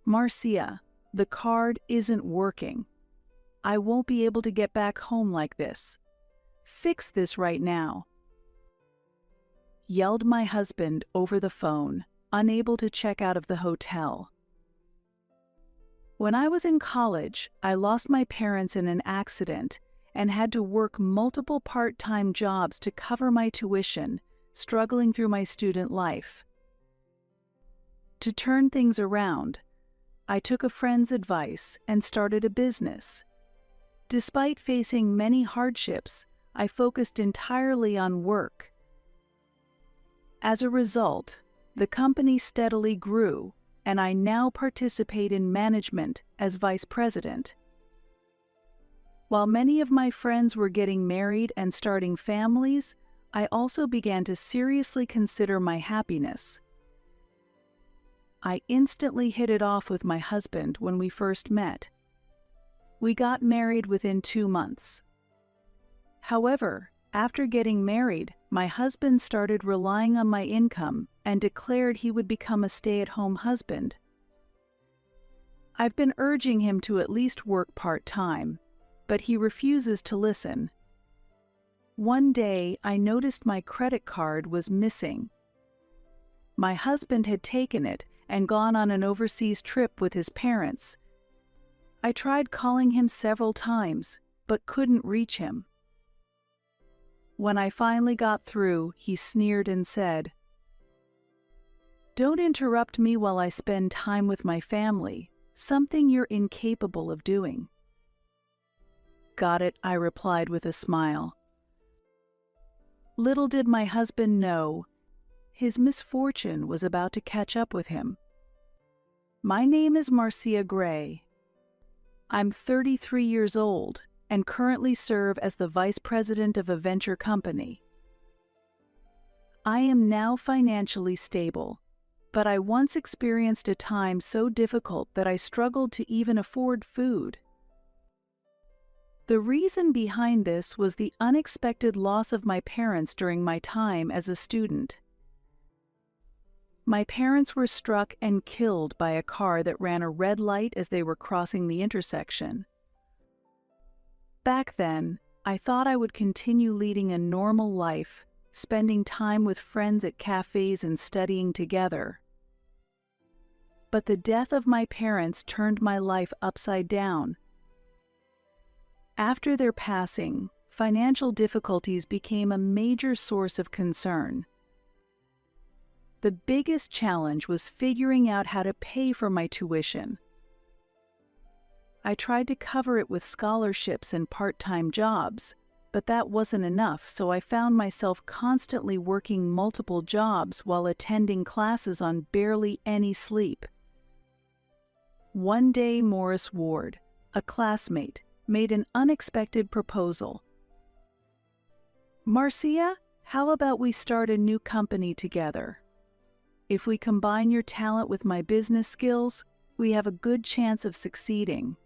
Marcia, the card isn't working. I won't be able to get back home like this. Fix this right now," yelled my husband over the phone, unable to check out of the hotel. When I was in college, I lost my parents in an accident and had to work multiple part-time jobs to cover my tuition, struggling through my student life. To turn things around, I took a friend's advice and started a business. Despite facing many hardships, I focused entirely on work. As a result, the company steadily grew, and I now participate in management as vice president. While many of my friends were getting married and starting families, I also began to seriously consider my happiness. I instantly hit it off with my husband when we first met. We got married within 2 months. However, after getting married, my husband started relying on my income and declared he would become a stay-at-home husband. I've been urging him to at least work part-time, but he refuses to listen. One day, I noticed my credit card was missing. My husband had taken it and gone on an overseas trip with his parents. I tried calling him several times, but couldn't reach him. When I finally got through, he sneered and said, "Don't interrupt me while I spend time with my family, something you're incapable of doing." "Got it," I replied with a smile. Little did my husband know, his misfortune was about to catch up with him. My name is Marcia Gray. I'm 33 years old and currently serve as the vice president of a venture company. I am now financially stable, but I once experienced a time so difficult that I struggled to even afford food. The reason behind this was the unexpected loss of my parents during my time as a student. My parents were struck and killed by a car that ran a red light as they were crossing the intersection. Back then, I thought I would continue leading a normal life, spending time with friends at cafes and studying together. But the death of my parents turned my life upside down. After their passing, financial difficulties became a major source of concern. The biggest challenge was figuring out how to pay for my tuition. I tried to cover it with scholarships and part-time jobs, but that wasn't enough, so I found myself constantly working multiple jobs while attending classes on barely any sleep. One day, Morris Ward, a classmate, made an unexpected proposal. "Marcia, how about we start a new company together? If we combine your talent with my business skills, we have a good chance of succeeding."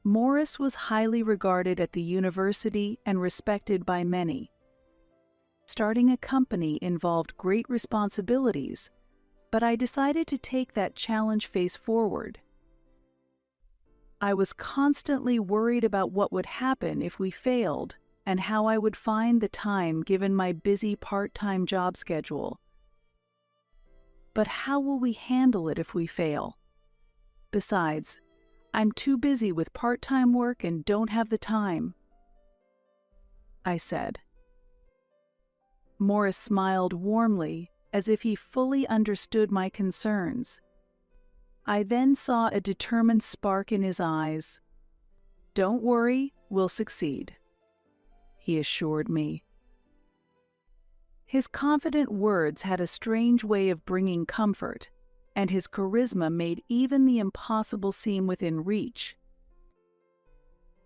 Morris was highly regarded at the university and respected by many. Starting a company involved great responsibilities, but I decided to take that challenge face forward. I was constantly worried about what would happen if we failed and how I would find the time given my busy part-time job schedule. But how will we handle it if we fail? Besides, I'm too busy with part-time work and don't have the time, I said. Morris smiled warmly, as if he fully understood my concerns. I then saw a determined spark in his eyes. "Don't worry, we'll succeed," he assured me. His confident words had a strange way of bringing comfort, and his charisma made even the impossible seem within reach.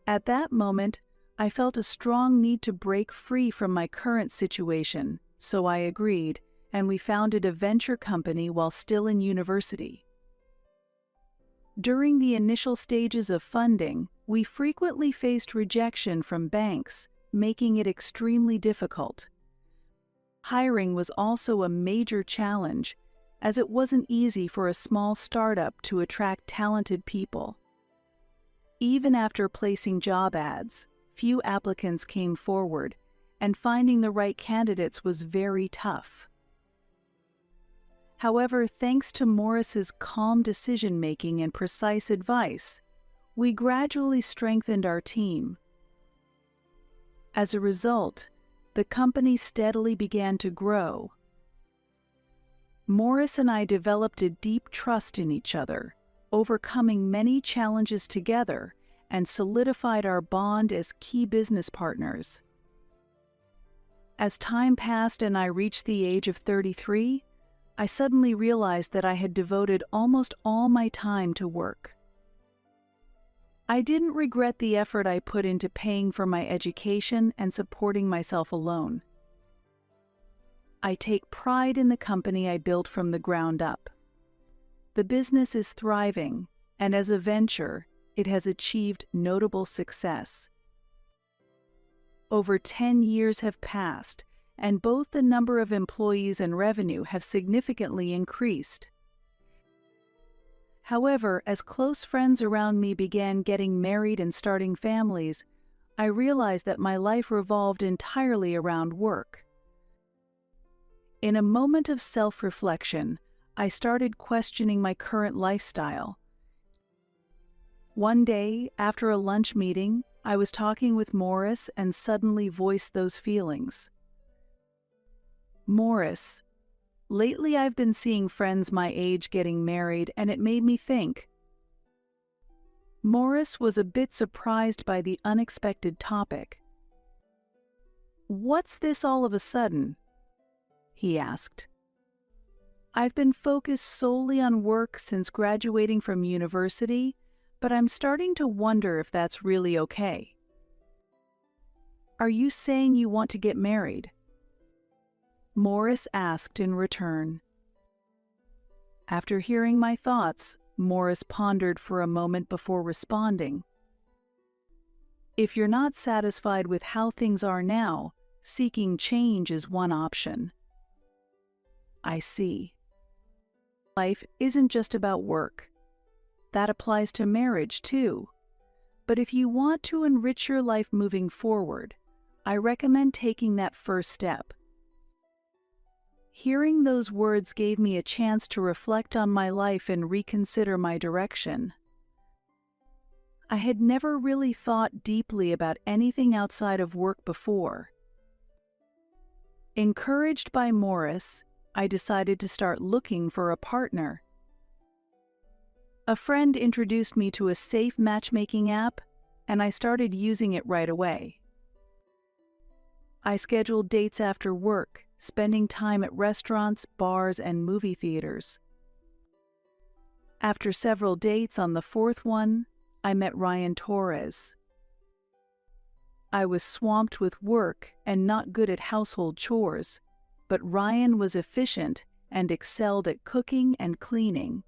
At that moment, I felt a strong need to break free from my current situation, so I agreed, and we founded a venture company while still in university. During the initial stages of funding, we frequently faced rejection from banks, making it extremely difficult. Hiring was also a major challenge, as it wasn't easy for a small startup to attract talented people. Even after placing job ads, few applicants came forward, and finding the right candidates was very tough. However, thanks to Morris's calm decision-making and precise advice, we gradually strengthened our team. As a result, the company steadily began to grow. Morris and I developed a deep trust in each other, overcoming many challenges together, and solidified our bond as key business partners. As time passed and I reached the age of 33, I suddenly realized that I had devoted almost all my time to work. I didn't regret the effort I put into paying for my education and supporting myself alone. I take pride in the company I built from the ground up. The business is thriving, and as a venture, it has achieved notable success. Over 10 years have passed, and both the number of employees and revenue have significantly increased. However, as close friends around me began getting married and starting families, I realized that my life revolved entirely around work. In a moment of self-reflection, I started questioning my current lifestyle. One day, after a lunch meeting, I was talking with Morris and suddenly voiced those feelings. "Morris, lately I've been seeing friends my age getting married, and it made me think." Morris was a bit surprised by the unexpected topic. "What's this all of a sudden?" he asked. "I've been focused solely on work since graduating from university, but I'm starting to wonder if that's really okay." "Are you saying you want to get married?" Morris asked in return. After hearing my thoughts, Morris pondered for a moment before responding. "If you're not satisfied with how things are now, seeking change is one option." "I see. Life isn't just about work. That applies to marriage too. But if you want to enrich your life moving forward, I recommend taking that first step." Hearing those words gave me a chance to reflect on my life and reconsider my direction. I had never really thought deeply about anything outside of work before. Encouraged by Morris, I decided to start looking for a partner. A friend introduced me to a safe matchmaking app, and I started using it right away. I scheduled dates after work, spending time at restaurants, bars, and movie theaters. After several dates on the fourth one, I met Ryan Torres. I was swamped with work and not good at household chores, but Ryan was efficient and excelled at cooking and cleaning.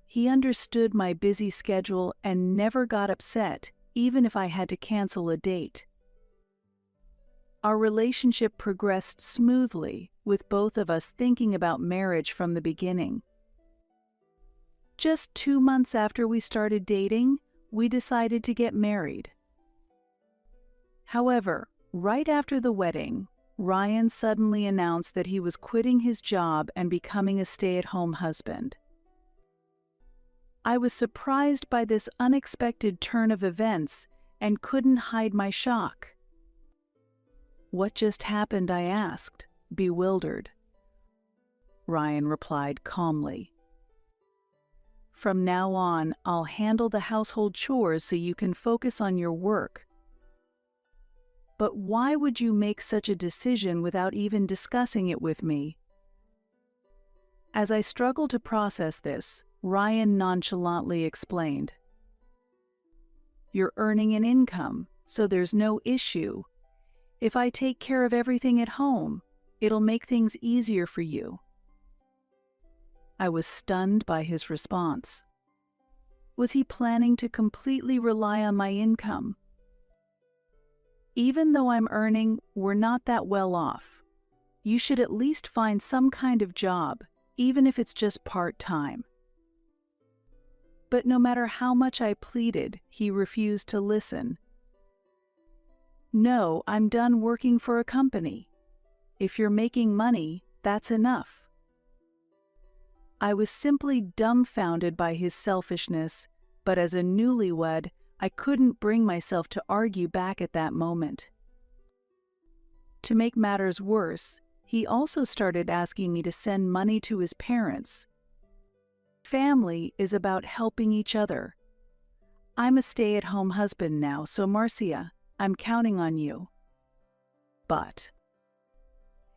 He understood my busy schedule and never got upset, even if I had to cancel a date. Our relationship progressed smoothly, with both of us thinking about marriage from the beginning. Just 2 months after we started dating, we decided to get married. However, right after the wedding, Ryan suddenly announced that he was quitting his job and becoming a stay-at-home husband. I was surprised by this unexpected turn of events and couldn't hide my shock. "What just happened?" I asked, bewildered. Ryan replied calmly. "From now on, I'll handle the household chores so you can focus on your work." "But why would you make such a decision without even discussing it with me?" As I struggled to process this, Ryan nonchalantly explained. "You're earning an income, so there's no issue. If I take care of everything at home, it'll make things easier for you." I was stunned by his response. Was he planning to completely rely on my income? "Even though I'm earning, we're not that well off. You should at least find some kind of job, even if it's just part-time. But no matter how much I pleaded, he refused to listen. No, I'm done working for a company. If you're making money, that's enough. I was simply dumbfounded by his selfishness, but as a newlywed, I couldn't bring myself to argue back at that moment. To make matters worse, he also started asking me to send money to his parents. Family is about helping each other. I'm a stay-at-home husband now, so Marcia, I'm counting on you. But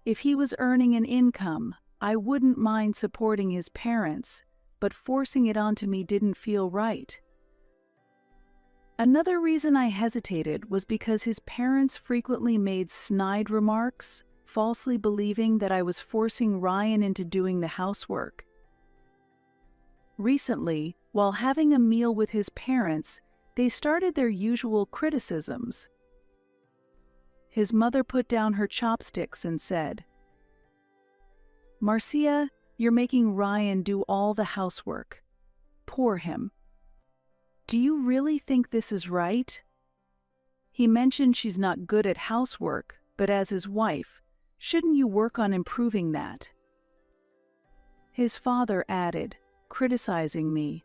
if he was earning an income, I wouldn't mind supporting his parents, but forcing it onto me didn't feel right. Another reason I hesitated was because his parents frequently made snide remarks, falsely believing that I was forcing Ryan into doing the housework. Recently, while having a meal with his parents, they started their usual criticisms. His mother put down her chopsticks and said, "Marcia, you're making Ryan do all the housework. Poor him. Do you really think this is right?" He mentioned she's not good at housework, but as his wife, shouldn't you work on improving that? His father added, criticizing me.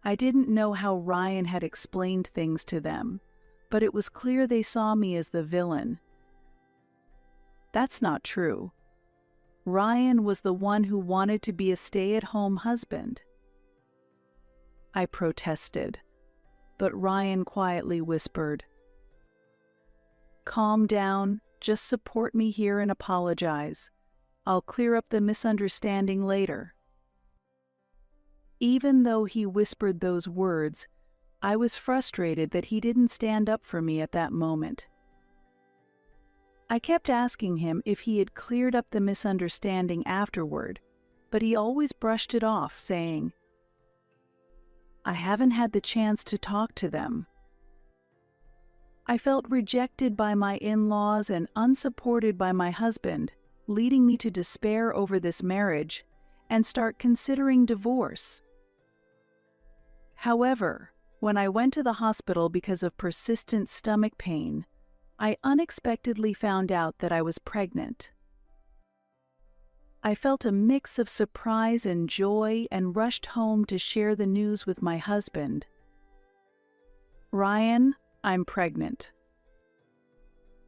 I didn't know how Ryan had explained things to them, but it was clear they saw me as the villain. That's not true. Ryan was the one who wanted to be a stay-at-home husband. I protested, but Ryan quietly whispered, "Calm down, just support me here and apologize. I'll clear up the misunderstanding later." Even though he whispered those words, I was frustrated that he didn't stand up for me at that moment. I kept asking him if he had cleared up the misunderstanding afterward, but he always brushed it off, saying, "I haven't had the chance to talk to them." I felt rejected by my in-laws and unsupported by my husband, leading me to despair over this marriage and start considering divorce. However, when I went to the hospital because of persistent stomach pain, I unexpectedly found out that I was pregnant. I felt a mix of surprise and joy and rushed home to share the news with my husband. "Ryan, I'm pregnant."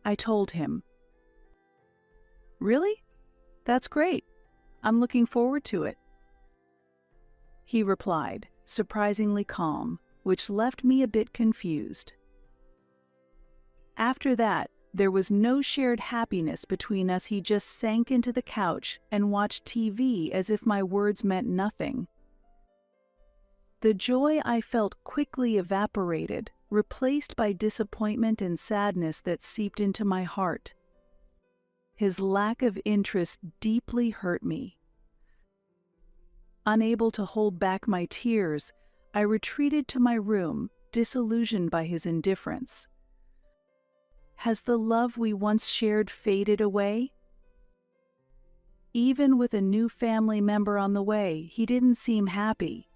I told him. "Really? That's great. I'm looking forward to it." He replied, surprisingly calm, which left me a bit confused. After that, there was no shared happiness between us. He just sank into the couch and watched TV as if my words meant nothing. The joy I felt quickly evaporated, replaced by disappointment and sadness that seeped into my heart. His lack of interest deeply hurt me. Unable to hold back my tears, I retreated to my room, disillusioned by his indifference. Has the love we once shared faded away? Even with a new family member on the way, he didn't seem happy.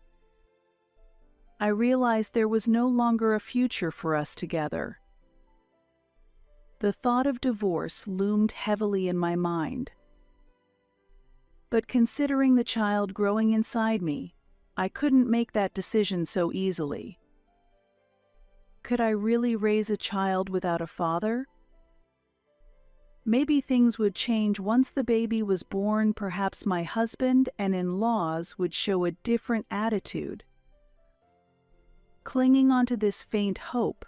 I realized there was no longer a future for us together. The thought of divorce loomed heavily in my mind. But considering the child growing inside me, I couldn't make that decision so easily. Could I really raise a child without a father? Maybe things would change once the baby was born. Perhaps my husband and in-laws would show a different attitude. Clinging onto this faint hope,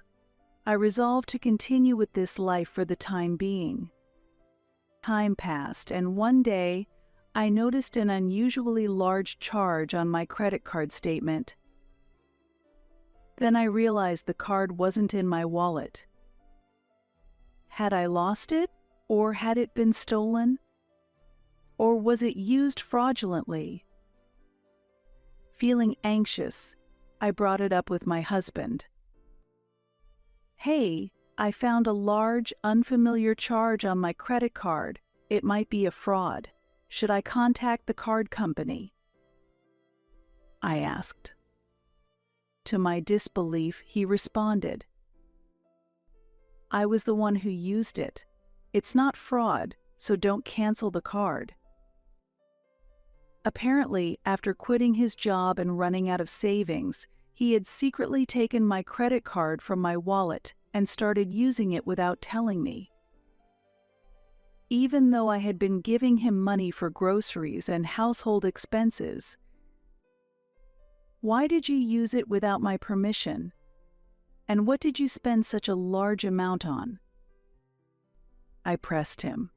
I resolved to continue with this life for the time being. Time passed, and one day, I noticed an unusually large charge on my credit card statement. Then I realized the card wasn't in my wallet. Had I lost it, or had it been stolen? Or was it used fraudulently? Feeling anxious, I brought it up with my husband. "Hey, I found a large, unfamiliar charge on my credit card. It might be a fraud. Should I contact the card company?" I asked. To my disbelief, he responded, "I was the one who used it. It's not fraud, so don't cancel the card." Apparently, after quitting his job and running out of savings, he had secretly taken my credit card from my wallet and started using it without telling me. Even though I had been giving him money for groceries and household expenses. "Why did you use it without my permission? And what did you spend such a large amount on?" I pressed him.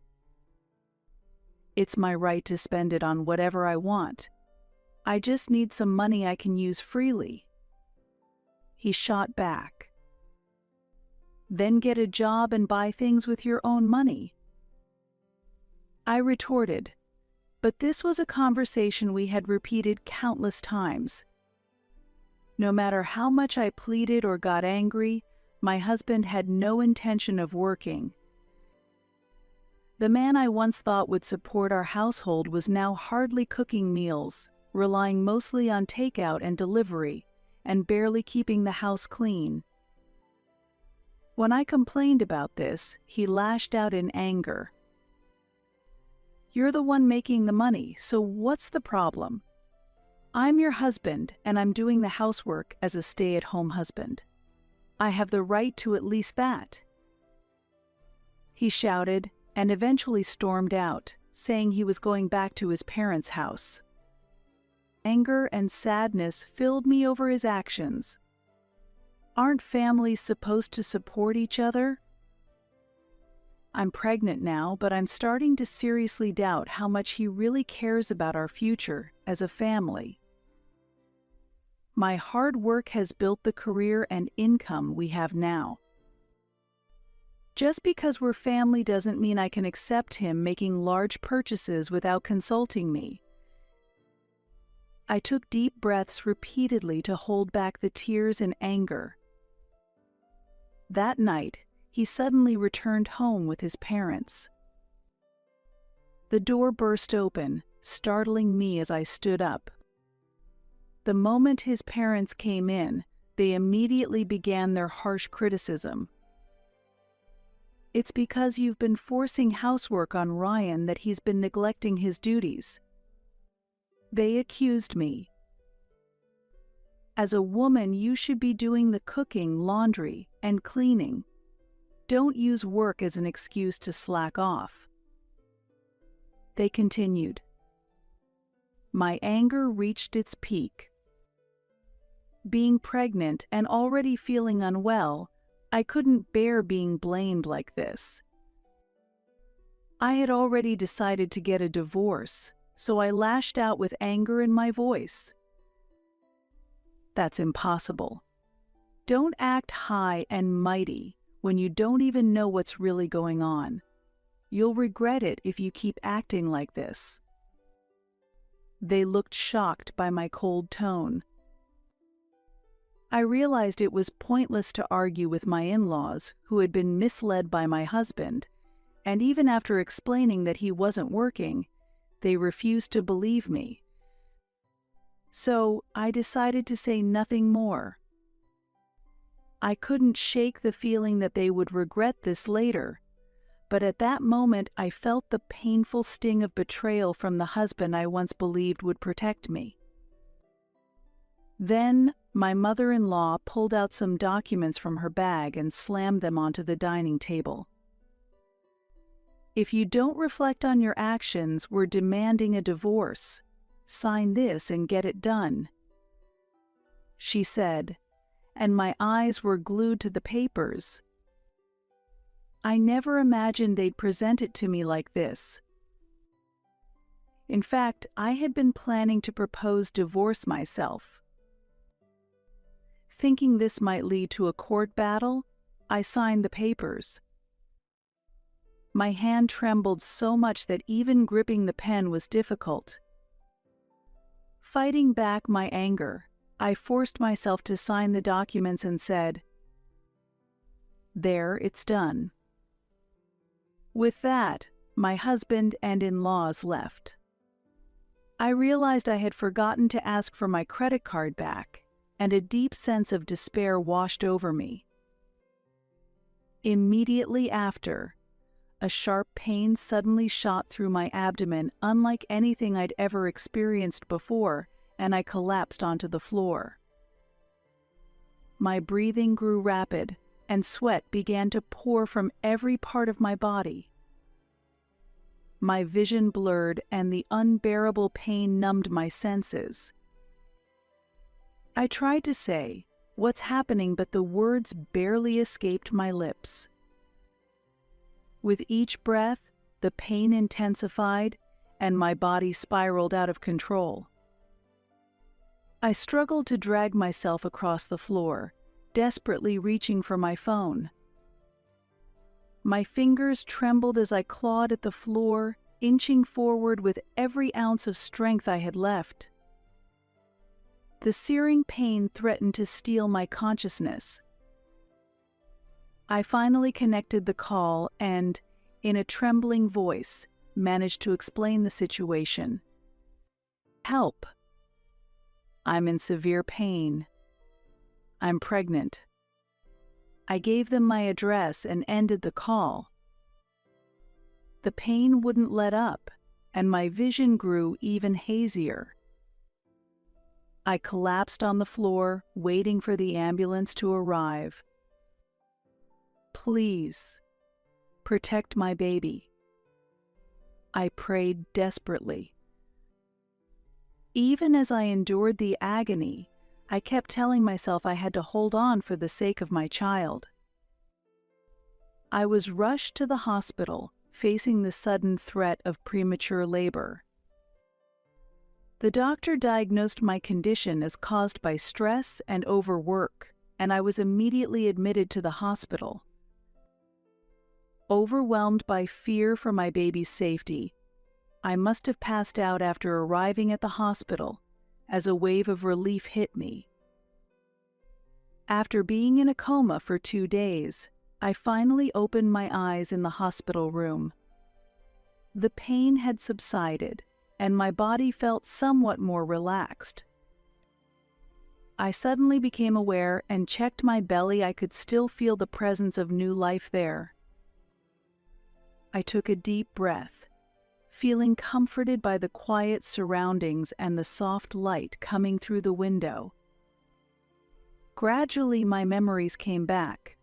"It's my right to spend it on whatever I want. I just need some money I can use freely." He shot back. "Then get a job and buy things with your own money." I retorted, but this was a conversation we had repeated countless times. No matter how much I pleaded or got angry, my husband had no intention of working. The man I once thought would support our household was now hardly cooking meals, relying mostly on takeout and delivery, and barely keeping the house clean. When I complained about this, he lashed out in anger. "You're the one making the money, so what's the problem? I'm your husband, and I'm doing the housework as a stay-at-home husband. I have the right to at least that." He shouted and eventually stormed out, saying he was going back to his parents' house. Anger and sadness filled me over his actions. Aren't families supposed to support each other? I'm pregnant now, but I'm starting to seriously doubt how much he really cares about our future as a family. My hard work has built the career and income we have now. Just because we're family doesn't mean I can accept him making large purchases without consulting me. I took deep breaths repeatedly to hold back the tears and anger. That night, he suddenly returned home with his parents. The door burst open, startling me as I stood up. The moment his parents came in, they immediately began their harsh criticism. "It's because you've been forcing housework on Ryan that he's been neglecting his duties." They accused me. "As a woman, you should be doing the cooking, laundry, and cleaning. Don't use work as an excuse to slack off." They continued. My anger reached its peak. Being pregnant and already feeling unwell, I couldn't bear being blamed like this. I had already decided to get a divorce, so I lashed out with anger in my voice. "That's impossible. Don't act high and mighty when you don't even know what's really going on. You'll regret it if you keep acting like this." They looked shocked by my cold tone. I realized it was pointless to argue with my in-laws, who had been misled by my husband, and even after explaining that he wasn't working, they refused to believe me. So I decided to say nothing more. I couldn't shake the feeling that they would regret this later, but at that moment I felt the painful sting of betrayal from the husband I once believed would protect me. Then my mother-in-law pulled out some documents from her bag and slammed them onto the dining table. "If you don't reflect on your actions, we're demanding a divorce. Sign this and get it done," she said, and my eyes were glued to the papers. I never imagined they'd present it to me like this. In fact, I had been planning to propose divorce myself. Thinking this might lead to a court battle, I signed the papers. My hand trembled so much that even gripping the pen was difficult. Fighting back my anger, I forced myself to sign the documents and said, There, it's done. With that, my husband and in-laws left. I realized I had forgotten to ask for my credit card back, and a deep sense of despair washed over me. Immediately after, a sharp pain suddenly shot through my abdomen, unlike anything I'd ever experienced before, and I collapsed onto the floor. My breathing grew rapid, and sweat began to pour from every part of my body. My vision blurred, and the unbearable pain numbed my senses. I tried to say, "What's happening?" but the words barely escaped my lips. With each breath, the pain intensified, and my body spiraled out of control. I struggled to drag myself across the floor, desperately reaching for my phone. My fingers trembled as I clawed at the floor, inching forward with every ounce of strength I had left. The searing pain threatened to steal my consciousness. I finally connected the call and, in a trembling voice, managed to explain the situation. "Help. I'm in severe pain. I'm pregnant." I gave them my address and ended the call. The pain wouldn't let up, and my vision grew even hazier. I collapsed on the floor, waiting for the ambulance to arrive. "Please, protect my baby," I prayed desperately. Even as I endured the agony, I kept telling myself I had to hold on for the sake of my child. I was rushed to the hospital, facing the sudden threat of premature labor. The doctor diagnosed my condition as caused by stress and overwork, and I was immediately admitted to the hospital. Overwhelmed by fear for my baby's safety, I must have passed out after arriving at the hospital, as a wave of relief hit me. After being in a coma for 2 days, I finally opened my eyes in the hospital room. The pain had subsided, and my body felt somewhat more relaxed. I suddenly became aware and checked my belly. I could still feel the presence of new life there. I took a deep breath, feeling comforted by the quiet surroundings and the soft light coming through the window. Gradually, my memories came back.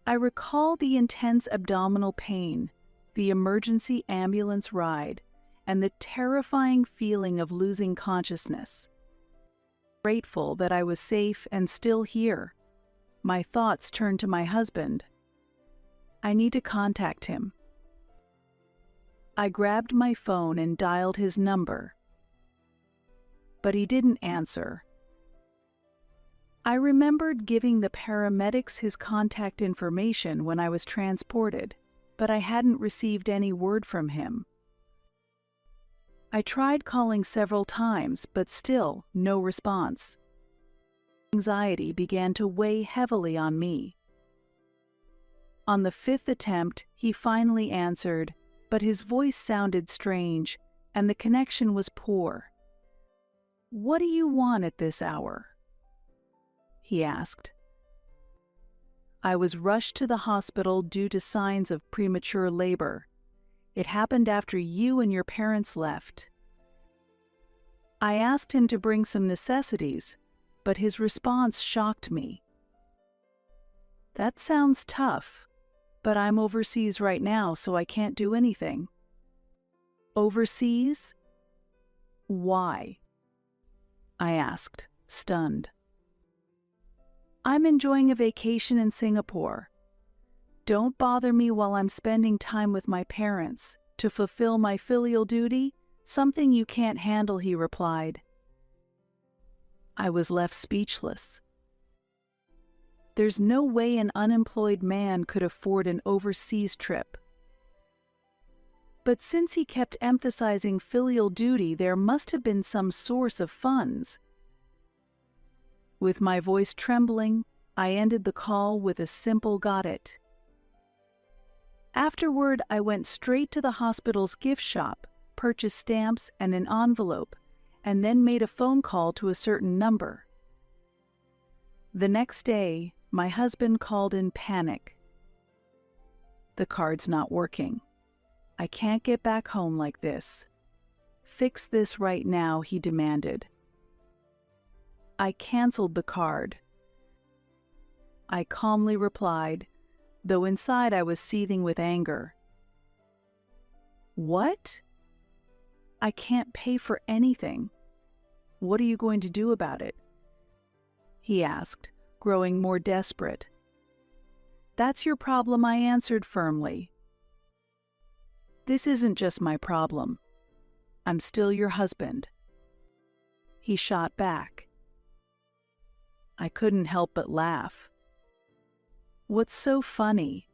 I recall the intense abdominal pain, the emergency ambulance ride, and the terrifying feeling of losing consciousness. Grateful that I was safe and still here, my thoughts turned to my husband. I need to contact him. I grabbed my phone and dialed his number, but he didn't answer. I remembered giving the paramedics his contact information when I was transported, but I hadn't received any word from him. I tried calling several times, but still no response. Anxiety began to weigh heavily on me. On the 5th attempt, he finally answered, but his voice sounded strange, and the connection was poor. "What do you want at this hour?" he asked. I was rushed to the hospital due to signs of premature labor. It happened after you and your parents left. I asked him to bring some necessities, but his response shocked me. "That sounds tough, but I'm overseas right now, so I can't do anything." "Overseas? Why?" I asked, stunned. "I'm enjoying a vacation in Singapore. Don't bother me while I'm spending time with my parents to fulfill my filial duty, something you can't handle," he replied. I was left speechless. There's no way an unemployed man could afford an overseas trip. But since he kept emphasizing filial duty, there must have been some source of funds. With my voice trembling, I ended the call with a simple "got it." Afterward, I went straight to the hospital's gift shop, purchased stamps and an envelope, and then made a phone call to a certain number. The next day, my husband called in panic. "The card's not working. I can't get back home like this. Fix this right now," he demanded. I canceled the card. I calmly replied, though inside I was seething with anger. "What? I can't pay for anything. What are you going to do about it?" he asked, growing more desperate. "That's your problem," I answered firmly. "This isn't just my problem. I'm still your husband," he shot back. I couldn't help but laugh. "What's so funny?"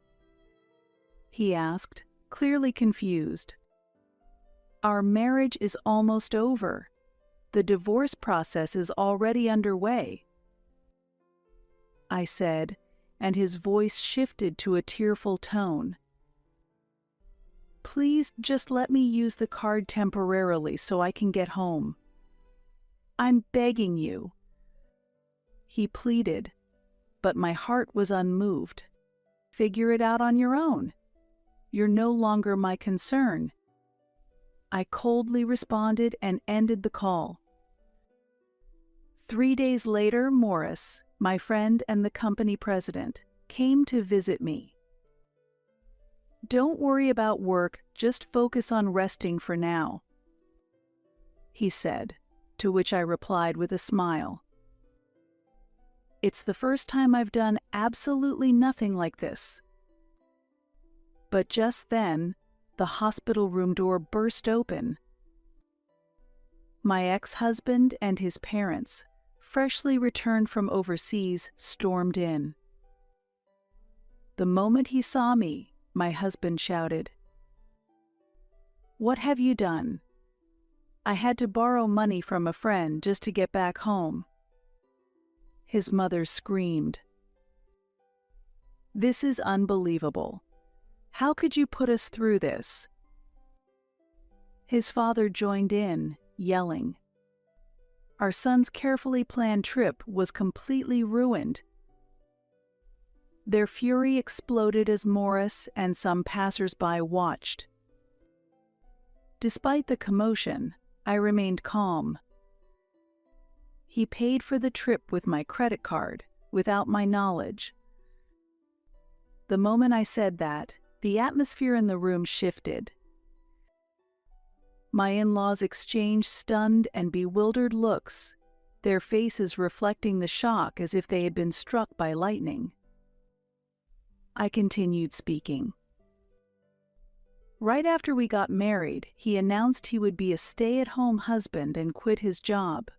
he asked, clearly confused. "Our marriage is almost over. The divorce process is already underway," I said, and his voice shifted to a tearful tone. "Please just let me use the card temporarily so I can get home. I'm begging you," he pleaded, but my heart was unmoved. "Figure it out on your own. You're no longer my concern," I coldly responded and ended the call. 3 days later, Morris, my friend and the company president, came to visit me. "Don't worry about work, just focus on resting for now," he said, to which I replied with a smile. "It's the first time I've done absolutely nothing like this." But just then, the hospital room door burst open. My ex-husband and his parents, freshly returned from overseas, stormed in. The moment he saw me, my husband shouted, "What have you done?" "I had to borrow money from a friend just to get back home," his mother screamed. "This is unbelievable. How could you put us through this?" His father joined in, yelling. Our son's carefully planned trip was completely ruined. Their fury exploded as Morris and some passers-by watched. Despite the commotion, I remained calm. He paid for the trip with my credit card, without my knowledge. The moment I said that, the atmosphere in the room shifted. My in-laws exchanged stunned and bewildered looks, their faces reflecting the shock as if they had been struck by lightning. I continued speaking. "Right after we got married, he announced he would be a stay-at-home husband and quit his job.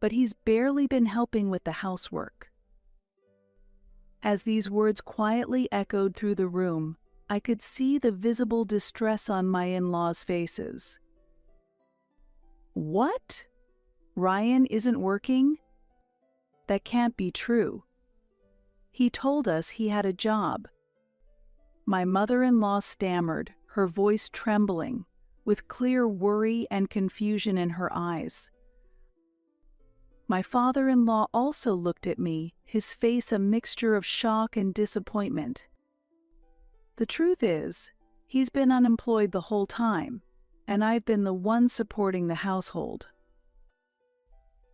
But he's barely been helping with the housework." As these words quietly echoed through the room, I could see the visible distress on my in-laws' faces. "What? Ryan isn't working? That can't be true. He told us he had a job." My mother-in-law stammered, her voice trembling, with clear worry and confusion in her eyes. My father-in-law also looked at me, his face a mixture of shock and disappointment. "The truth is, he's been unemployed the whole time, and I've been the one supporting the household."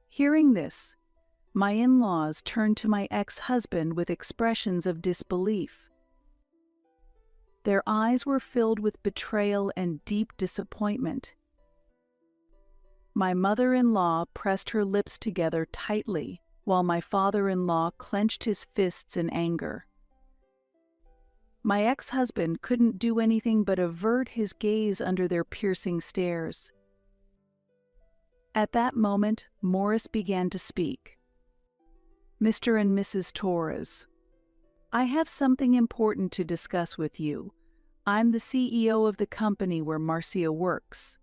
Hearing this, my in-laws turned to my ex-husband with expressions of disbelief. Their eyes were filled with betrayal and deep disappointment. My mother-in-law pressed her lips together tightly, while my father-in-law clenched his fists in anger. My ex-husband couldn't do anything but avert his gaze under their piercing stares. At that moment, Morris began to speak. "Mr. and Mrs. Torres, I have something important to discuss with you. I'm the CEO of the company where Marcia works.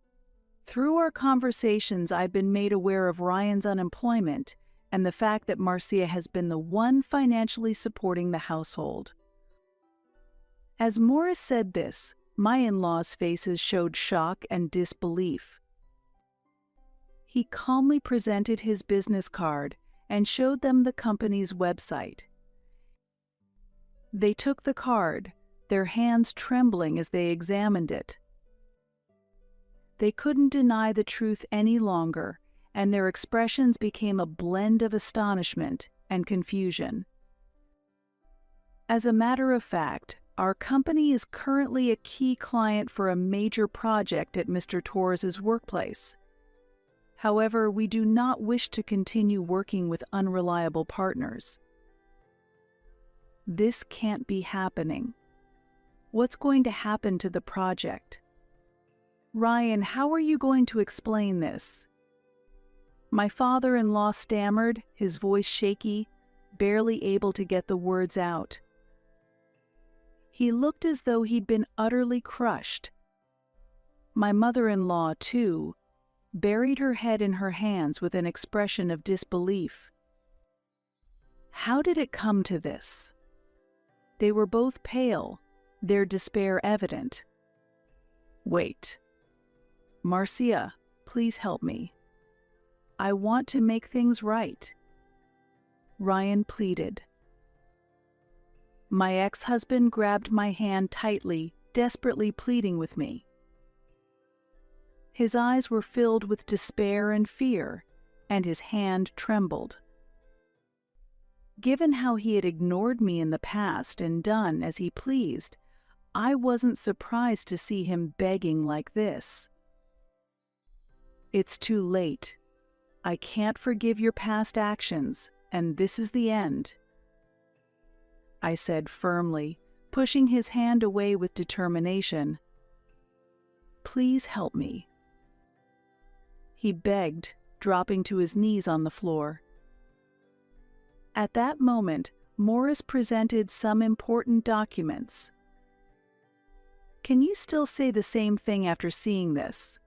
Through our conversations, I've been made aware of Ryan's unemployment and the fact that Marcia has been the one financially supporting the household. As Morris said this, my in-laws' faces showed shock and disbelief. He calmly presented his business card and showed them the company's website. They took the card, their hands trembling as they examined it. They couldn't deny the truth any longer, and their expressions became a blend of astonishment and confusion. As a matter of fact, our company is currently a key client for a major project at Mr. Torres's workplace. However, we do not wish to continue working with unreliable partners. This can't be happening. What's going to happen to the project? Ryan, how are you going to explain this? My father-in-law stammered, his voice shaky, barely able to get the words out. He looked as though he'd been utterly crushed. My mother-in-law, too, buried her head in her hands with an expression of disbelief. How did it come to this? They were both pale, their despair evident. Wait. Marcia, please help me. I want to make things right. Ryan pleaded. My ex-husband grabbed my hand tightly, desperately pleading with me. His eyes were filled with despair and fear, and his hand trembled. Given how he had ignored me in the past and done as he pleased, I wasn't surprised to see him begging like this. It's too late. I can't forgive your past actions, and this is the end, I said firmly, pushing his hand away with determination. Please help me. He begged, dropping to his knees on the floor. At that moment, Morris presented some important documents. Can you still say the same thing after seeing this?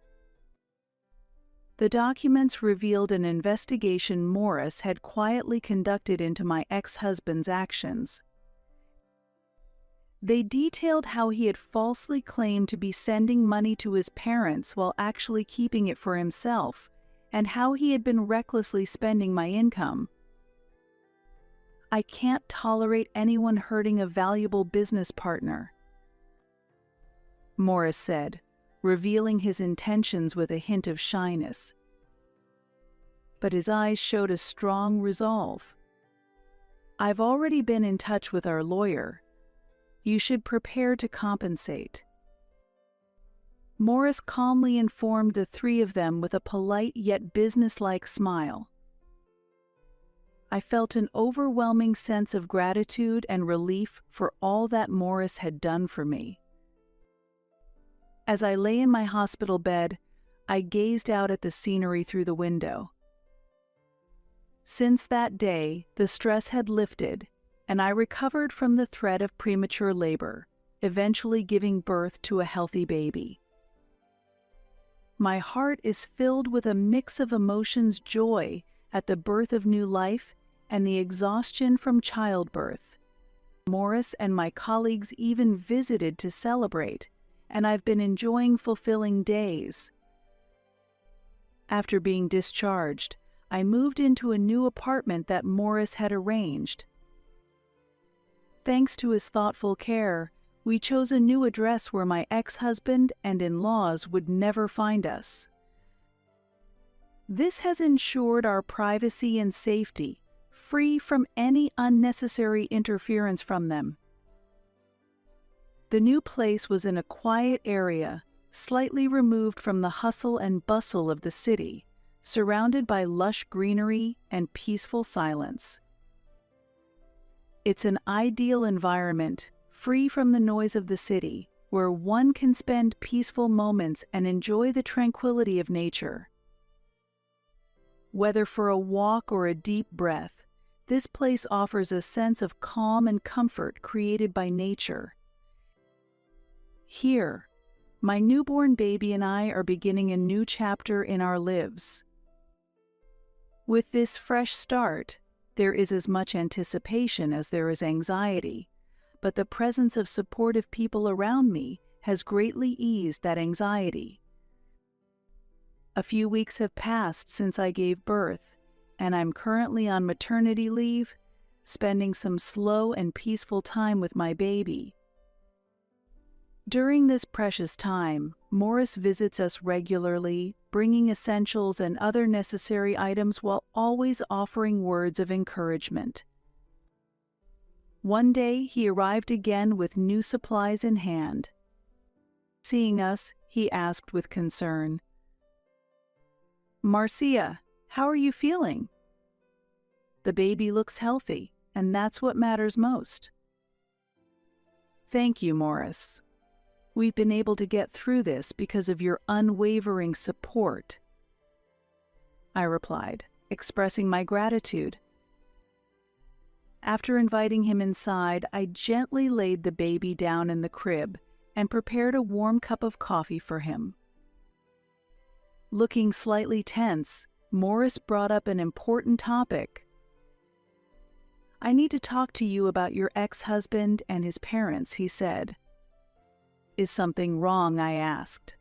The documents revealed an investigation Morris had quietly conducted into my ex-husband's actions. They detailed how he had falsely claimed to be sending money to his parents while actually keeping it for himself, and how he had been recklessly spending my income. I can't tolerate anyone hurting a valuable business partner, Morris said, revealing his intentions with a hint of shyness. But his eyes showed a strong resolve. I've already been in touch with our lawyer. You should prepare to compensate. Morris calmly informed the three of them with a polite yet businesslike smile. I felt an overwhelming sense of gratitude and relief for all that Morris had done for me. As I lay in my hospital bed, I gazed out at the scenery through the window. Since that day, the stress had lifted, and I recovered from the threat of premature labor, eventually giving birth to a healthy baby. My heart is filled with a mix of emotions: joy at the birth of new life and the exhaustion from childbirth. Morris and my colleagues even visited to celebrate, and I've been enjoying fulfilling days. After being discharged, I moved into a new apartment that Morris had arranged. Thanks to his thoughtful care, we chose a new address where my ex-husband and in-laws would never find us. This has ensured our privacy and safety, free from any unnecessary interference from them. The new place was in a quiet area, slightly removed from the hustle and bustle of the city, surrounded by lush greenery and peaceful silence. It's an ideal environment, free from the noise of the city, where one can spend peaceful moments and enjoy the tranquility of nature. Whether for a walk or a deep breath, this place offers a sense of calm and comfort created by nature. Here, my newborn baby and I are beginning a new chapter in our lives. With this fresh start, there is as much anticipation as there is anxiety, but the presence of supportive people around me has greatly eased that anxiety. A few weeks have passed since I gave birth, and I'm currently on maternity leave, spending some slow and peaceful time with my baby. During this precious time, Morris visits us regularly, bringing essentials and other necessary items while always offering words of encouragement. One day, he arrived again with new supplies in hand. Seeing us, he asked with concern, "Marcia, how are you feeling?" "The baby looks healthy, and that's what matters most." "Thank you, Morris. We've been able to get through this because of your unwavering support," I replied, expressing my gratitude. After inviting him inside, I gently laid the baby down in the crib and prepared a warm cup of coffee for him. Looking slightly tense, Morris brought up an important topic. "I need to talk to you about your ex-husband and his parents," he said. "Is something wrong?" I asked.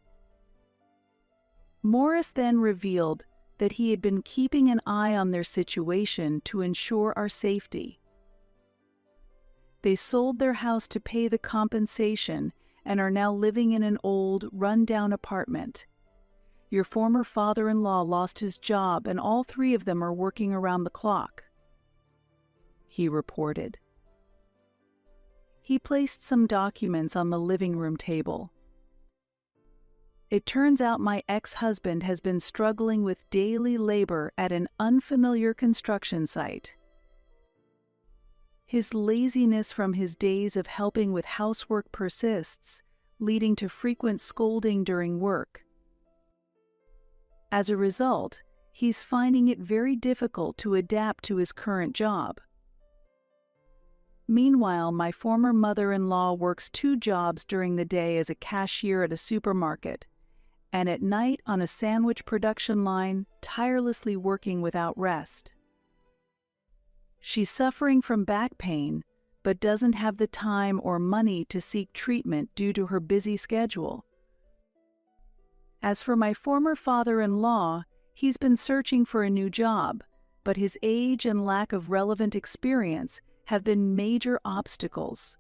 Morris then revealed that he had been keeping an eye on their situation to ensure our safety. They sold their house to pay the compensation and are now living in an old, run-down apartment. Your former father-in-law lost his job, and all three of them are working around the clock," he reported. He placed some documents on the living room table. "It turns out my ex-husband has been struggling with daily labor at an unfamiliar construction site. His laziness from his days of helping with housework persists, leading to frequent scolding during work. As a result, he's finding it very difficult to adapt to his current job. Meanwhile, my former mother-in-law works 2 jobs during the day as a cashier at a supermarket, and at night on a sandwich production line, tirelessly working without rest. She's suffering from back pain, but doesn't have the time or money to seek treatment due to her busy schedule. As for my former father-in-law, he's been searching for a new job, but his age and lack of relevant experience have been major obstacles.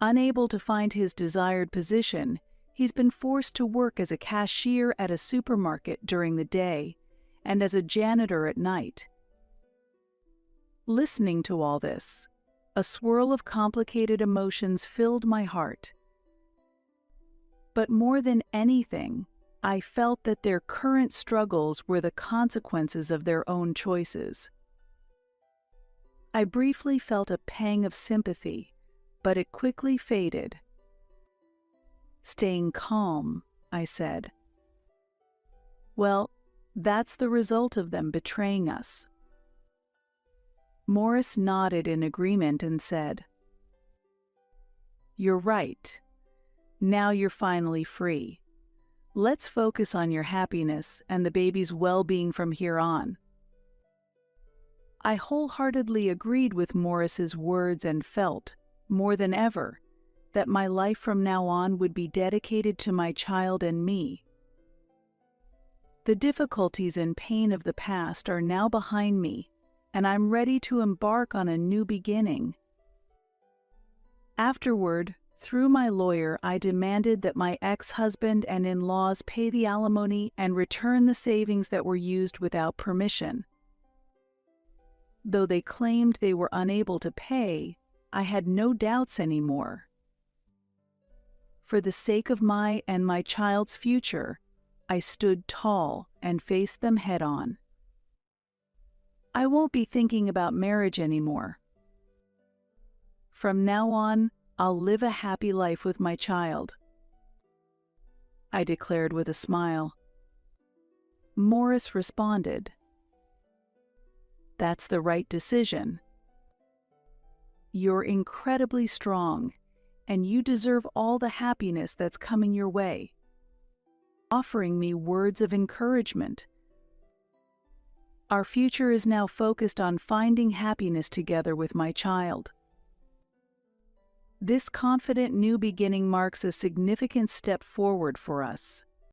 Unable to find his desired position, he's been forced to work as a cashier at a supermarket during the day and as a janitor at night." Listening to all this, a swirl of complicated emotions filled my heart. But more than anything, I felt that their current struggles were the consequences of their own choices. I briefly felt a pang of sympathy, but it quickly faded. Staying calm, I said, "Well, that's the result of them betraying us." Morris nodded in agreement and said, "You're right. Now you're finally free. Let's focus on your happiness and the baby's well-being from here on." I wholeheartedly agreed with Morris's words and felt, more than ever, that my life from now on would be dedicated to my child and me. The difficulties and pain of the past are now behind me, and I'm ready to embark on a new beginning. Afterward, through my lawyer, I demanded that my ex-husband and in-laws pay the alimony and return the savings that were used without permission. Though they claimed they were unable to pay, I had no doubts anymore. For the sake of my and my child's future, I stood tall and faced them head-on. I won't be thinking about marriage anymore. From now on, I'll live a happy life with my child," I declared with a smile. Morris responded, "That's the right decision. You're incredibly strong, and you deserve all the happiness that's coming your way," offering me words of encouragement. Our future is now focused on finding happiness together with my child. This confident new beginning marks a significant step forward for us.